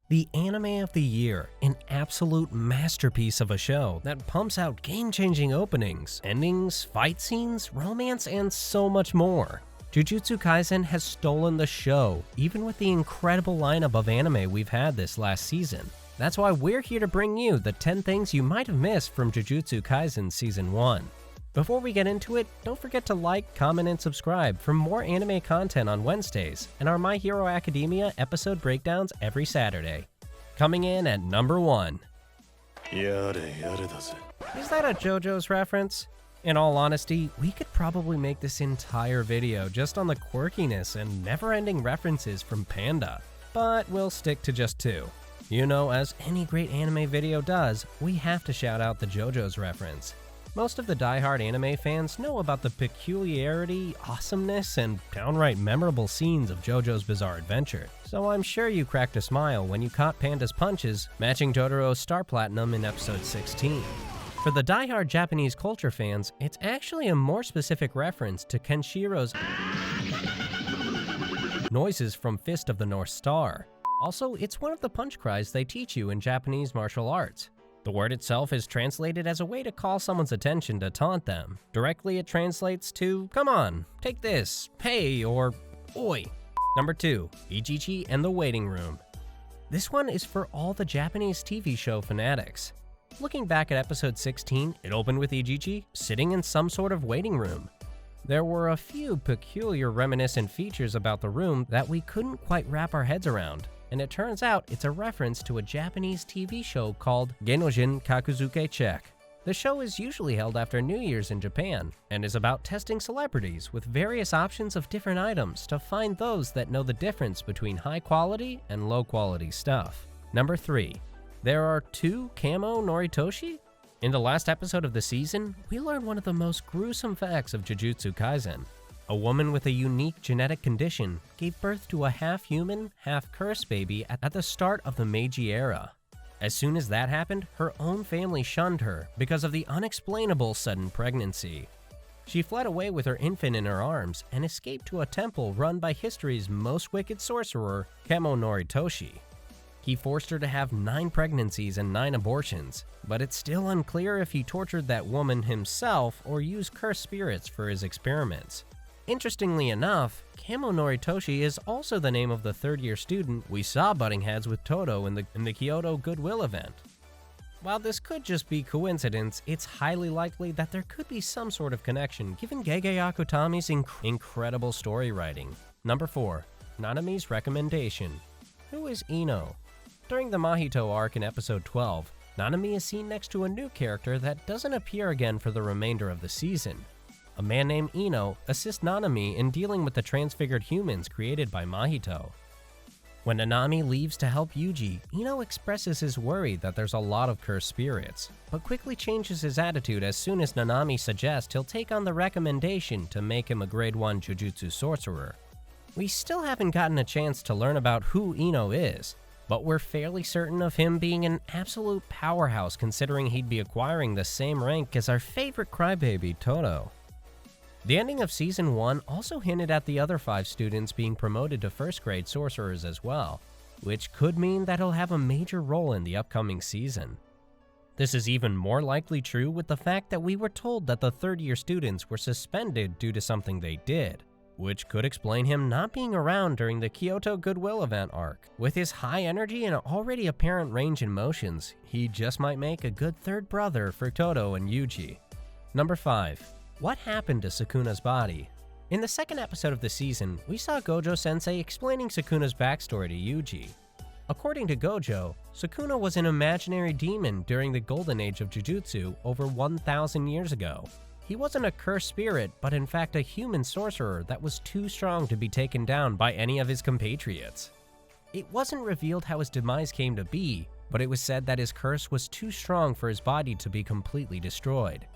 The anime of the year, an absolute masterpiece of a show that pumps out game-changing openings, endings, fight scenes, romance, and so much more. Jujutsu Kaisen has stolen the show, even with the incredible lineup of anime we've had this last season. That's why we're here to bring you the 10 things you might have missed from Jujutsu Kaisen Season 1. Before we get into it, don't forget to like, comment, and subscribe for more anime content on Wednesdays and our My Hero Academia episode breakdowns every Saturday. Coming in at number 1. Is that a JoJo's reference? In all honesty, we could probably make this entire video just on the quirkiness and never-ending references from Panda, but we'll stick to just 2. You know, as any great anime video does, we have to shout out the JoJo's reference. Most of the die-hard anime fans know about the peculiarity, awesomeness, and downright memorable scenes of JoJo's Bizarre Adventure, so I'm sure you cracked a smile when you caught Panda's punches, matching Totoro's Star Platinum in episode 16. For the die-hard Japanese culture fans, it's actually a more specific reference to Kenshiro's noises from Fist of the North Star. Also, it's one of the punch cries they teach you in Japanese martial arts. The word itself is translated as a way to call someone's attention to taunt them. Directly, it translates to, "Come on, take this, hey," or "Oi." Number 2, Ijichi and the Waiting Room. This one is for all the Japanese TV show fanatics. Looking back at episode 16, it opened with Ijichi sitting in some sort of waiting room. There were a few peculiar reminiscent features about the room that we couldn't quite wrap our heads around, and it turns out it's a reference to a Japanese TV show called Genojin Kakuzuke Check. The show is usually held after New Year's in Japan, and is about testing celebrities with various options of different items to find those that know the difference between high quality and low quality stuff. Number 3. There are 2 Kamo Noritoshi? In the last episode of the season, we learned one of the most gruesome facts of Jujutsu Kaisen. A woman with a unique genetic condition gave birth to a half-human, half-cursed baby at the start of the Meiji era. As soon as that happened, her own family shunned her because of the unexplainable sudden pregnancy. She fled away with her infant in her arms and escaped to a temple run by history's most wicked sorcerer, Kamo Noritoshi. He forced her to have 9 pregnancies and 9 abortions, but it's still unclear if he tortured that woman himself or used cursed spirits for his experiments. Interestingly enough, Kamo Noritoshi is also the name of the third-year student we saw butting heads with Todo in the Kyoto Goodwill event. While this could just be coincidence, it's highly likely that there could be some sort of connection given Gege Akutami's incredible story writing. Number 4. Nanami's recommendation. Who is Ino? During the Mahito arc in episode 12, Nanami is seen next to a new character that doesn't appear again for the remainder of the season. A man named Ino assists Nanami in dealing with the transfigured humans created by Mahito. When Nanami leaves to help Yuji, Ino expresses his worry that there's a lot of cursed spirits, but quickly changes his attitude as soon as Nanami suggests he'll take on the recommendation to make him a grade 1 Jujutsu sorcerer. We still haven't gotten a chance to learn about who Ino is, but we're fairly certain of him being an absolute powerhouse considering he'd be acquiring the same rank as our favorite crybaby, Todo. The ending of Season 1 also hinted at the other 5 students being promoted to first grade sorcerers as well, which could mean that he'll have a major role in the upcoming season. This is even more likely true with the fact that we were told that the third-year students were suspended due to something they did, which could explain him not being around during the Kyoto Goodwill event arc. With his high energy and already apparent range in motions, he just might make a good third brother for Todo and Yuji. Number 5. What happened to Sukuna's body? In the second episode of the season, we saw Gojo-sensei explaining Sukuna's backstory to Yuji. According to Gojo, Sukuna was an imaginary demon during the golden age of Jujutsu over 1,000 years ago. He wasn't a cursed spirit, but in fact a human sorcerer that was too strong to be taken down by any of his compatriots. It wasn't revealed how his demise came to be, but it was said that his curse was too strong for his body to be completely destroyed.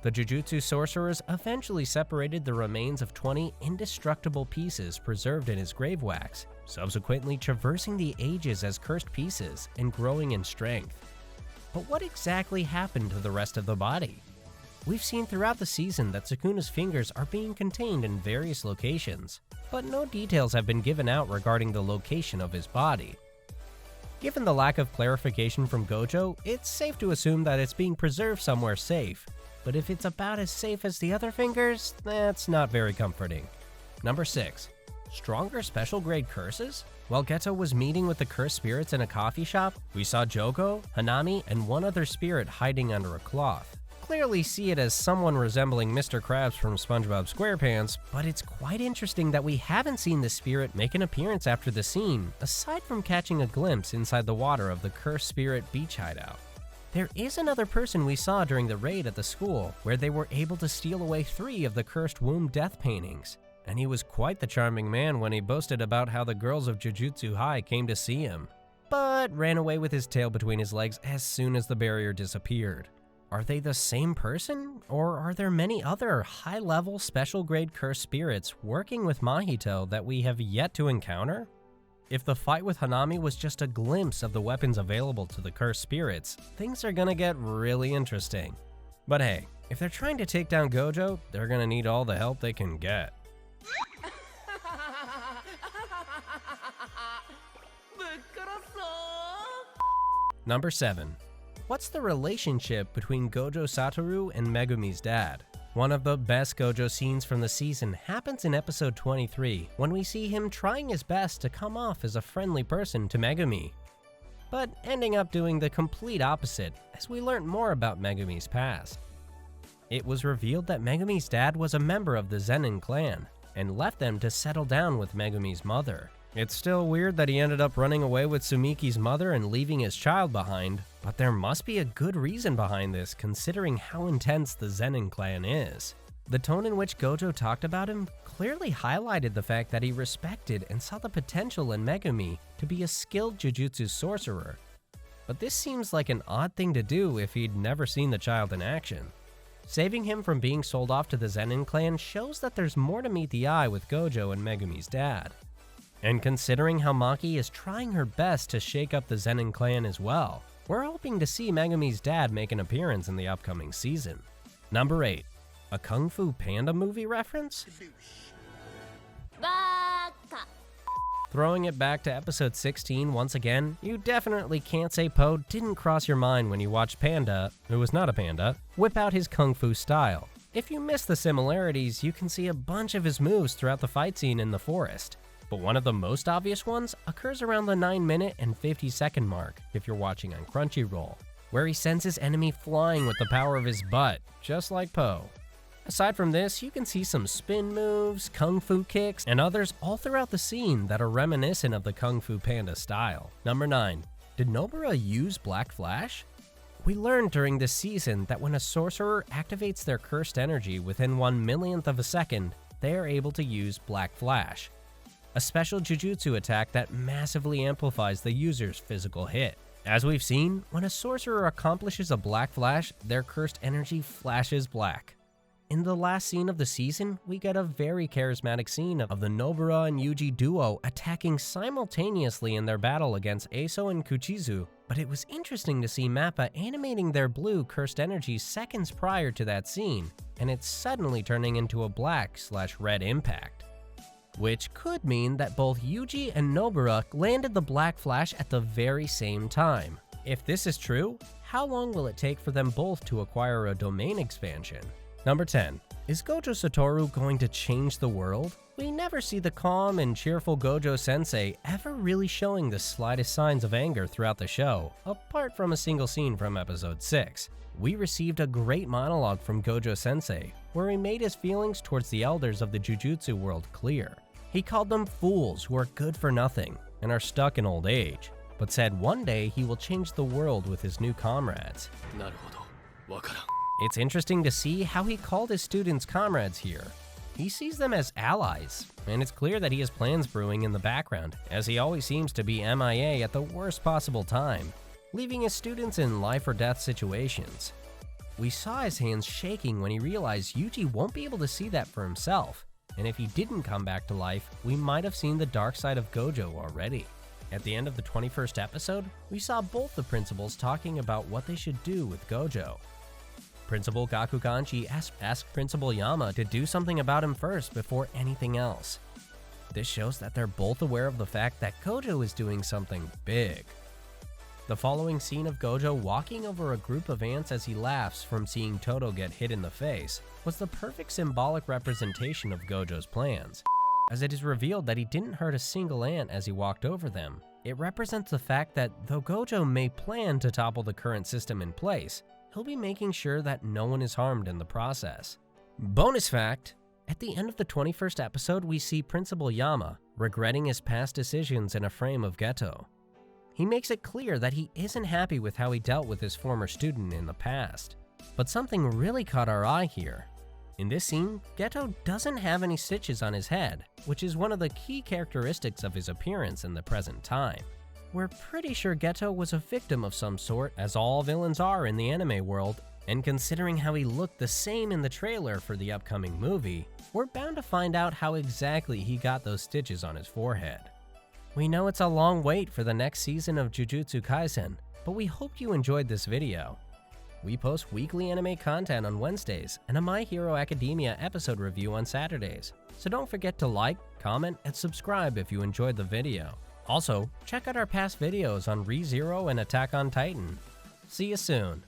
The Jujutsu sorcerers eventually separated the remains of 20 indestructible pieces preserved in his grave wax, subsequently traversing the ages as cursed pieces and growing in strength. But what exactly happened to the rest of the body? We've seen throughout the season that Sukuna's fingers are being contained in various locations, but no details have been given out regarding the location of his body. Given the lack of clarification from Gojo, it's safe to assume that it's being preserved somewhere safe. But if it's about as safe as the other fingers, that's not very comforting. Number 6. Stronger special grade curses? While Geto was meeting with the cursed spirits in a coffee shop, we saw Jojo, Nanami, and one other spirit hiding under a cloth. Clearly see it as someone resembling Mr. Krabs from SpongeBob SquarePants, but it's quite interesting that we haven't seen the spirit make an appearance after the scene, aside from catching a glimpse inside the water of the cursed spirit beach hideout. There is another person we saw during the raid at the school, where they were able to steal away 3 of the cursed womb death paintings. And he was quite the charming man when he boasted about how the girls of Jujutsu High came to see him, but ran away with his tail between his legs as soon as the barrier disappeared. Are they the same person, or are there many other high-level special grade cursed spirits working with Mahito that we have yet to encounter? If the fight with Hanami was just a glimpse of the weapons available to the cursed spirits, things are gonna get really interesting. But hey, if they're trying to take down Gojo, they're gonna need all the help they can get. Number 7. What's the relationship between Gojo Satoru and Megumi's dad? One of the best Gojo scenes from the season happens in episode 23, when we see him trying his best to come off as a friendly person to Megumi, but ending up doing the complete opposite as we learn more about Megumi's past. It was revealed that Megumi's dad was a member of the Zenin clan, and left them to settle down with Megumi's mother. It's still weird that he ended up running away with Sumiki's mother and leaving his child behind, but there must be a good reason behind this considering how intense the Zenin clan is. The tone in which Gojo talked about him clearly highlighted the fact that he respected and saw the potential in Megumi to be a skilled Jujutsu sorcerer. But this seems like an odd thing to do if he'd never seen the child in action. Saving him from being sold off to the Zenin clan shows that there's more to meet the eye with Gojo and Megumi's dad. And considering how Maki is trying her best to shake up the Zenin clan as well, we're hoping to see Megumi's dad make an appearance in the upcoming season. Number 8. A Kung Fu Panda movie reference? Throwing it back to episode 16 once again, you definitely can't say Po didn't cross your mind when you watched Panda, who was not a panda, whip out his kung fu style. If you miss the similarities, you can see a bunch of his moves throughout the fight scene in the forest. But one of the most obvious ones occurs around the 9-minute and 50-second mark if you're watching on Crunchyroll, where he sends his enemy flying with the power of his butt, just like Po. Aside from this, you can see some spin moves, kung fu kicks, and others all throughout the scene that are reminiscent of the Kung Fu Panda style. Number 9. Did Nobura use Black Flash? We learned during this season that when a sorcerer activates their cursed energy within 1/millionth of a second, they are able to use Black Flash, a special Jujutsu attack that massively amplifies the user's physical hit. As we've seen, when a sorcerer accomplishes a Black Flash, their cursed energy flashes black. In the last scene of the season, we get a very charismatic scene of the Nobura and Yuji duo attacking simultaneously in their battle against Eso and Kuchizu, but it was interesting to see Mappa animating their blue cursed energy seconds prior to that scene, and it's suddenly turning into a black/red impact. Which could mean that both Yuji and Nobura landed the Black Flash at the very same time. If this is true, how long will it take for them both to acquire a domain expansion? Number 10. Is Gojo Satoru going to change the world? We never see the calm and cheerful Gojo sensei ever really showing the slightest signs of anger throughout the show, apart from a single scene from episode 6. We received a great monologue from Gojo sensei, where he made his feelings towards the elders of the Jujutsu world clear. He called them fools who are good for nothing and are stuck in old age, but said one day he will change the world with his new comrades. It's interesting to see how he called his students comrades here. He sees them as allies, and it's clear that he has plans brewing in the background, as he always seems to be MIA at the worst possible time, leaving his students in life or death situations. We saw his hands shaking when he realized Yuji won't be able to see that for himself, and if he didn't come back to life, we might have seen the dark side of Gojo already. At the end of the 21st episode, we saw both the principals talking about what they should do with Gojo. Principal Gakuganji asked Principal Yama to do something about him first before anything else. This shows that they're both aware of the fact that Gojo is doing something big. The following scene of Gojo walking over a group of ants as he laughs from seeing Todo get hit in the face was the perfect symbolic representation of Gojo's plans, as it is revealed that he didn't hurt a single ant as he walked over them. It represents the fact that though Gojo may plan to topple the current system in place, he'll be making sure that no one is harmed in the process. Bonus fact: at the end of the 21st episode, we see Principal Yama regretting his past decisions in a frame of Geto. He makes it clear that he isn't happy with how he dealt with his former student in the past. But something really caught our eye here. In this scene, Geto doesn't have any stitches on his head, which is one of the key characteristics of his appearance in the present time. We're pretty sure Geto was a victim of some sort, as all villains are in the anime world, and considering how he looked the same in the trailer for the upcoming movie, we're bound to find out how exactly he got those stitches on his forehead. We know it's a long wait for the next season of Jujutsu Kaisen, but we hope you enjoyed this video. We post weekly anime content on Wednesdays and a My Hero Academia episode review on Saturdays, so don't forget to like, comment, and subscribe if you enjoyed the video. Also, check out our past videos on ReZero and Attack on Titan. See you soon!